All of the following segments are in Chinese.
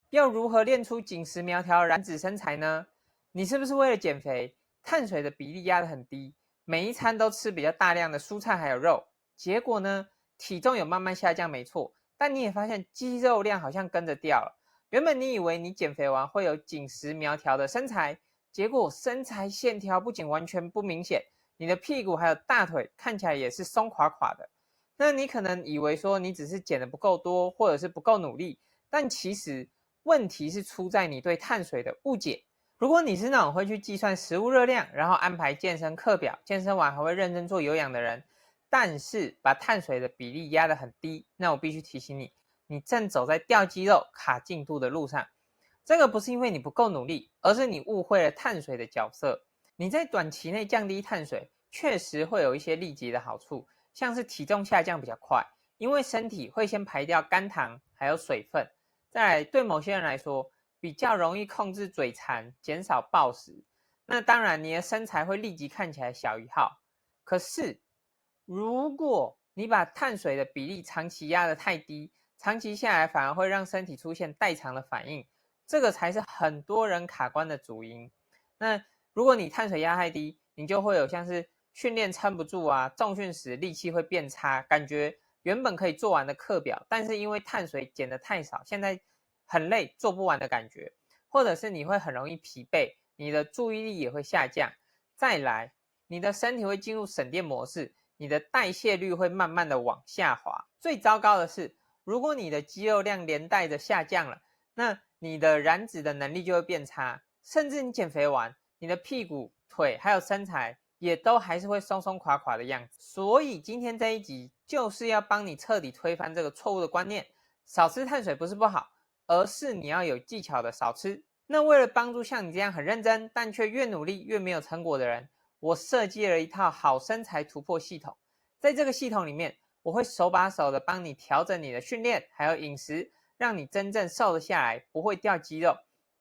要如何练出紧实苗条的燃脂身材呢？你是不是为了减肥，碳水的比例压得很低，每一餐都吃比较大量的蔬菜还有肉，结果呢，体重有慢慢下降没错，但你也发现肌肉量好像跟着掉了。原本你以为你减肥完会有紧实苗条的身材，结果身材线条不仅完全不明显，你的屁股还有大腿看起来也是松垮垮的。那你可能以为说你只是减的不够多，或者是不够努力，但其实问题是出在你对碳水的误解。如果你是那种会去计算食物热量，然后安排健身课表，健身完还会认真做有氧的人，但是把碳水的比例压得很低，那我必须提醒你，你正走在掉肌肉、卡进度的路上。这个不是因为你不够努力，而是你误会了碳水的角色。你在短期内降低碳水，确实会有一些立即的好处，像是体重下降比较快，因为身体会先排掉肝糖还有水分。再来，对某些人来说，比较容易控制嘴馋，减少暴食。那当然，你的身材会立即看起来小一号。可是，如果你把碳水的比例长期压得太低，长期下来反而会让身体出现代偿的反应，这个才是很多人卡关的主因。那如果你碳水压太低，你就会有像是训练撑不住啊，重训时力气会变差，感觉原本可以做完的课表，但是因为碳水减得太少，现在很累，做不完的感觉，或者是你会很容易疲惫，你的注意力也会下降。再来，你的身体会进入省电模式，你的代谢率会慢慢的往下滑。最糟糕的是，如果你的肌肉量连带着下降了，那你的燃脂的能力就会变差，甚至你减肥完，你的屁股、腿还有身材也都还是会松松垮垮的样子。所以今天这一集就是要帮你彻底推翻这个错误的观念，少吃碳水不是不好，而是你要有技巧的少吃。那为了帮助像你这样很认真，但却越努力越没有成果的人，我设计了一套好身材突破系统。在这个系统里面，我会手把手的帮你调整你的训练还有饮食，让你真正瘦得下来，不会掉肌肉，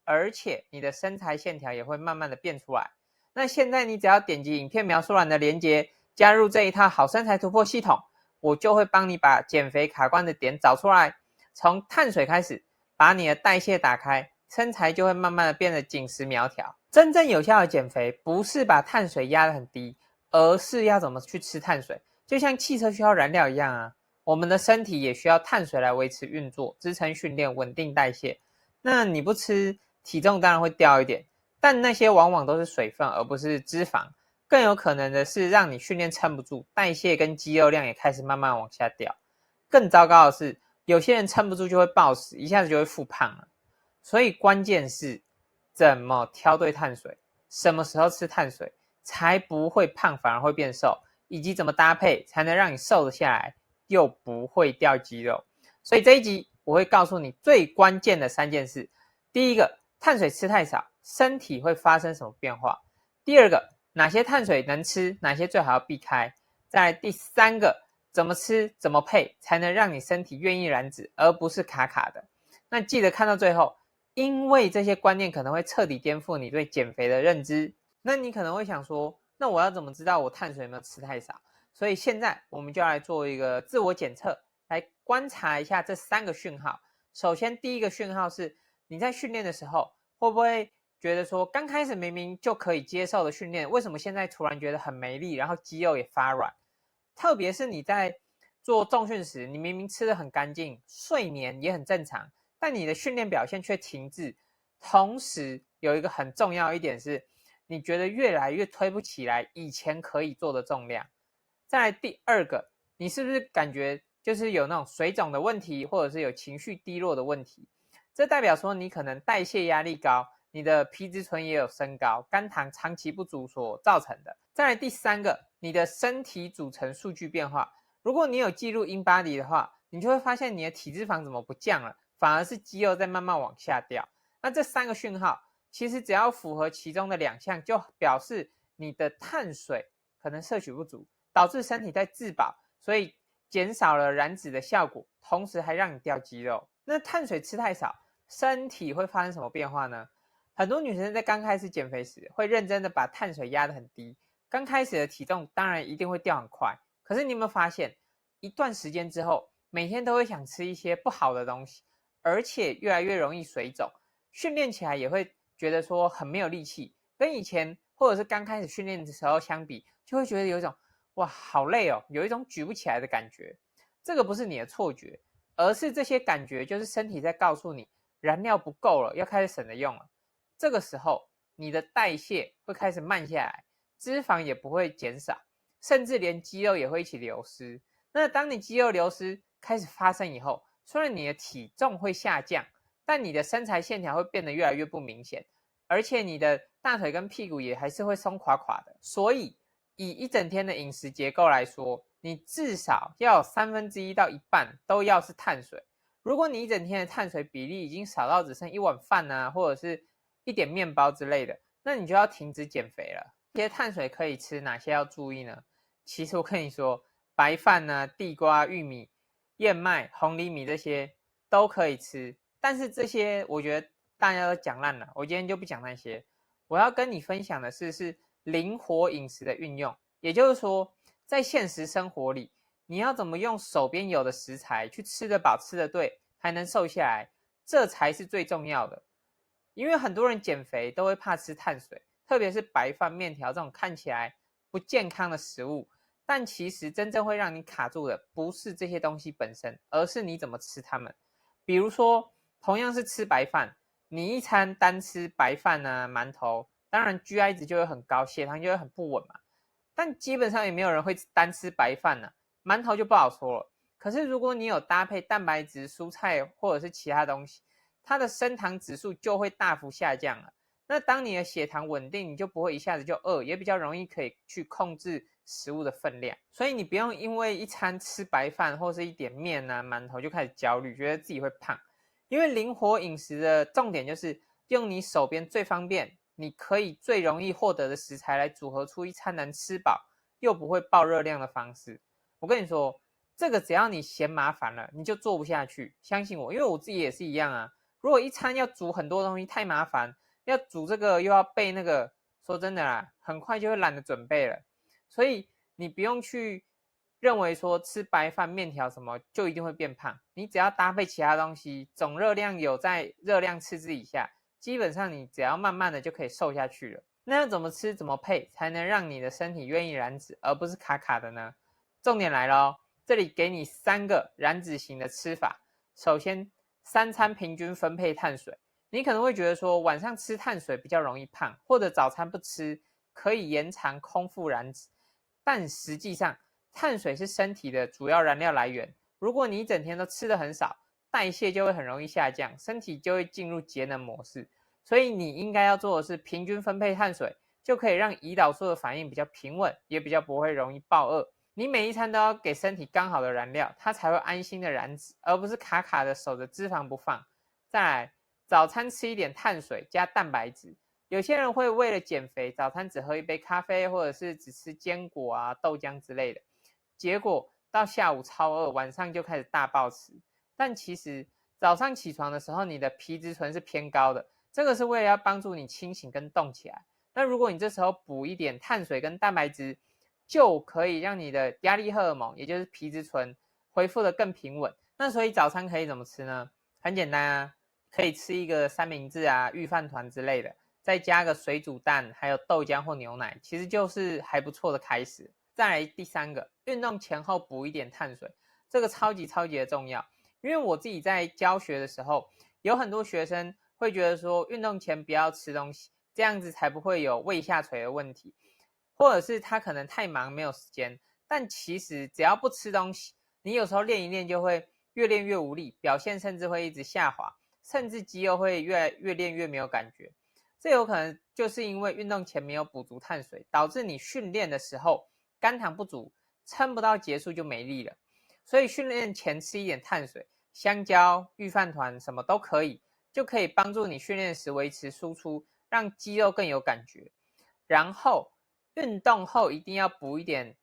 而且你的身材线条也会慢慢的变出来。那现在你只要点击影片描述栏的连结，加入这一套好身材突破系统，我就会帮你把减肥卡关的点找出来，从碳水开始，把你的代谢打开，身材就会慢慢的变得紧实苗条。真正有效的减肥不是把碳水压得很低，而是要怎么去吃碳水。就像汽车需要燃料一样啊，我们的身体也需要碳水来维持运作、支撑训练、稳定代谢。那你不吃，体重当然会掉一点，但那些往往都是水分，而不是脂肪。更有可能的是让你训练撑不住，代谢跟肌肉量也开始慢慢往下掉。更糟糕的是，有些人撑不住就会暴食，一下子就会复胖了。所以关键是怎么挑对碳水，什么时候吃碳水才不会胖，反而会变瘦，以及怎么搭配才能让你瘦得下来，又不会掉肌肉。所以这一集我会告诉你最关键的3件事。第一个，碳水吃太少，身体会发生什么变化？第二个，哪些碳水能吃，哪些最好要避开？再来第三个，怎么吃怎么配才能让你身体愿意燃脂，而不是卡卡的。那记得看到最后，因为这些观念可能会彻底颠覆你对减肥的认知。那你可能会想说，那我要怎么知道我碳水有没有吃太少？所以现在我们就要来做一个自我检测，来观察一下这3个讯号。首先第一个讯号是，你在训练的时候会不会觉得说，刚开始明明就可以接受的训练，为什么现在突然觉得很没力，然后肌肉也发软？特别是你在做重训时，你明明吃得很干净，睡眠也很正常，但你的训练表现却停滞。同时有一个很重要一点是，你觉得越来越推不起来以前可以做的重量。再来第二个，你是不是感觉就是有那种水肿的问题，或者是有情绪低落的问题？这代表说你可能代谢压力高，你的皮质醇也有升高，肝糖长期不足所造成的。再来第三个，你的身体组成数据变化。如果你有记录 InBody 的话，你就会发现你的体脂肪怎么不降了，反而是肌肉在慢慢往下掉。那这3个讯号，其实只要符合其中的2项，就表示你的碳水可能摄取不足，导致身体在自保，所以减少了燃脂的效果，同时还让你掉肌肉。那碳水吃太少，身体会发生什么变化呢？很多女生在刚开始减肥时，会认真的把碳水压得很低，刚开始的体重当然一定会掉很快。可是你有没有发现，一段时间之后，每天都会想吃一些不好的东西，而且越来越容易水肿，训练起来也会觉得说很没有力气，跟以前或者是刚开始训练的时候相比，就会觉得有一种哇好累哦，有一种举不起来的感觉。这个不是你的错觉，而是这些感觉就是身体在告诉你燃料不够了，要开始省着用了。这个时候你的代谢会开始慢下来，脂肪也不会减少，甚至连肌肉也会一起流失。那当你肌肉流失开始发生以后，虽然你的体重会下降，但你的身材线条会变得越来越不明显，而且你的大腿跟屁股也还是会松垮垮的。所以以一整天的饮食结构来说，你至少要有1/3到一半都要是碳水。如果你一整天的碳水比例已经少到只剩一碗饭啊，或者是一点面包之类的，那你就要停止减肥了。这些碳水可以吃，哪些要注意呢？其实我跟你说，白饭啊、地瓜、玉米、燕麦、红藜米这些都可以吃，但是这些我觉得大家都讲烂了，我今天就不讲那些。我要跟你分享的是灵活饮食的运用，也就是说，在现实生活里，你要怎么用手边有的食材去吃得饱、吃得对，还能瘦下来，这才是最重要的。因为很多人减肥都会怕吃碳水，特别是白饭、面条这种看起来不健康的食物，但其实真正会让你卡住的不是这些东西本身，而是你怎么吃它们。比如说，同样是吃白饭，你一餐单吃白饭啊、馒头，当然 GI 值就会很高，血糖就会很不稳嘛。但基本上也没有人会单吃白饭呢、馒头就不好说了。可是如果你有搭配蛋白质、蔬菜或者是其他东西，它的升糖指数就会大幅下降了。那当你的血糖稳定，你就不会一下子就饿，也比较容易可以去控制食物的分量。所以你不用因为一餐吃白饭或是一点面啊、馒头就开始焦虑，觉得自己会胖。因为灵活饮食的重点就是用你手边最方便、你可以最容易获得的食材来组合出一餐能吃饱又不会爆热量的方式。我跟你说，这个只要你嫌麻烦了，你就做不下去。相信我，因为我自己也是一样啊。如果一餐要煮很多东西太麻烦，要煮这个又要备那个，说真的啦，很快就会懒得准备了。所以你不用去认为说吃白饭、面条什么就一定会变胖，你只要搭配其他东西，总热量有在热量赤字以下，基本上你只要慢慢的就可以瘦下去了。那要怎么吃怎么配才能让你的身体愿意燃脂，而不是卡卡的呢？重点来了哦，这里给你3个燃脂型的吃法。首先，3餐平均分配碳水。你可能会觉得说晚上吃碳水比较容易胖，或者早餐不吃可以延长空腹燃脂，但实际上碳水是身体的主要燃料来源。如果你一整天都吃的很少，代谢就会很容易下降，身体就会进入节能模式。所以你应该要做的是平均分配碳水，就可以让胰岛素的反应比较平稳，也比较不会容易暴饿。你每一餐都要给身体刚好的燃料，它才会安心的燃脂，而不是卡卡的守着脂肪不放。再来，早餐吃一点碳水加蛋白质。有些人会为了减肥，早餐只喝一杯咖啡，或者是只吃坚果啊、豆浆之类的，结果到下午超饿，晚上就开始大暴吃。但其实早上起床的时候，你的皮质醇是偏高的，这个是为了要帮助你清醒跟动起来。那如果你这时候补一点碳水跟蛋白质，就可以让你的压力荷尔蒙，也就是皮质醇恢复的更平稳。那所以早餐可以怎么吃呢？很简单啊，可以吃一个三明治啊、御饭团之类的，再加个水煮蛋，还有豆浆或牛奶，其实就是还不错的开始。再来第3个，运动前后补一点碳水，这个超级的重要。因为我自己在教学的时候，有很多学生会觉得说，运动前不要吃东西，这样子才不会有胃下垂的问题。或者是他可能太忙没有时间，但其实只要不吃东西，你有时候练一练就会越练越无力，表现甚至会一直下滑，甚至肌肉会越练越没有感觉。这有可能就是因为运动前没有补足碳水，导致你训练的时候肝糖不足，撑不到结束就没力了。所以训练前吃一点碳水，香蕉、御饭团什么都可以，就可以帮助你训练时维持输出，让肌肉更有感觉。然后运动后一定要补一点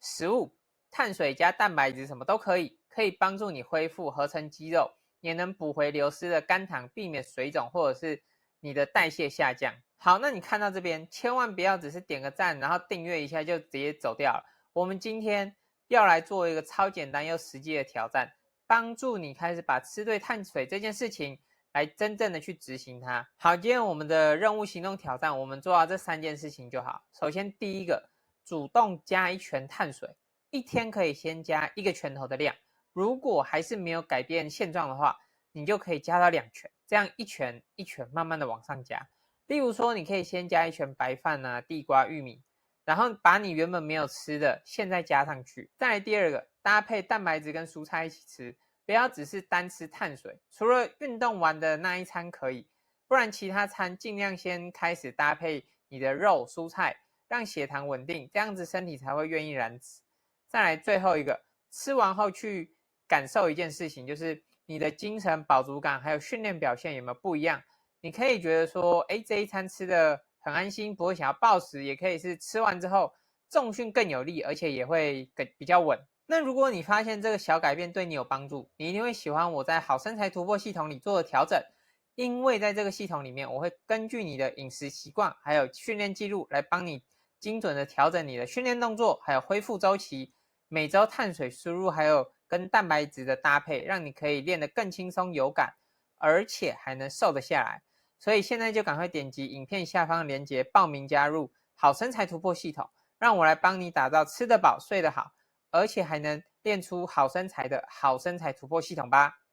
食物，碳水加蛋白质什么都可以，可以帮助你恢复合成肌肉，也能补回流失的肝糖，避免水肿或者是你的代谢下降。好，那你看到这边，千万不要只是点个赞，然后订阅一下就直接走掉了。我们今天要来做一个超简单又实际的挑战，帮助你开始把吃对碳水这件事情来真正的去执行它。好，今天我们的任务行动挑战，我们做到这3件事情就好。首先第一个，主动加1拳碳水，一天可以先加1个拳头的量，如果还是没有改变现状的话，你就可以加到2拳，这样一拳一拳慢慢的往上加。例如说，你可以先加1拳白饭啊、地瓜、玉米，然后把你原本没有吃的现在加上去。再来第二个，搭配蛋白质跟蔬菜一起吃，不要只是单吃碳水，除了运动完的那一餐可以，不然其他餐尽量先开始搭配你的肉、蔬菜，让血糖稳定，这样子身体才会愿意燃脂。再来最后一个，吃完后去感受一件事情，就是你的精神饱足感还有训练表现有没有不一样。你可以觉得说，这一餐吃的很安心，不会想要暴食，也可以是吃完之后重训更有力，而且也会比较稳。那如果你发现这个小改变对你有帮助，你一定会喜欢我在好身材突破系统里做的调整，因为在这个系统里面，我会根据你的饮食习惯还有训练记录来帮你精准的调整你的训练动作，还有恢复周期，每周碳水输入还有跟蛋白质的搭配，让你可以练得更轻松有感，而且还能瘦得下来。所以现在就赶快点击影片下方的链接报名加入好身材突破系统，让我来帮你打造吃得饱睡得好，而且还能练出好身材的好身材突破系统吧。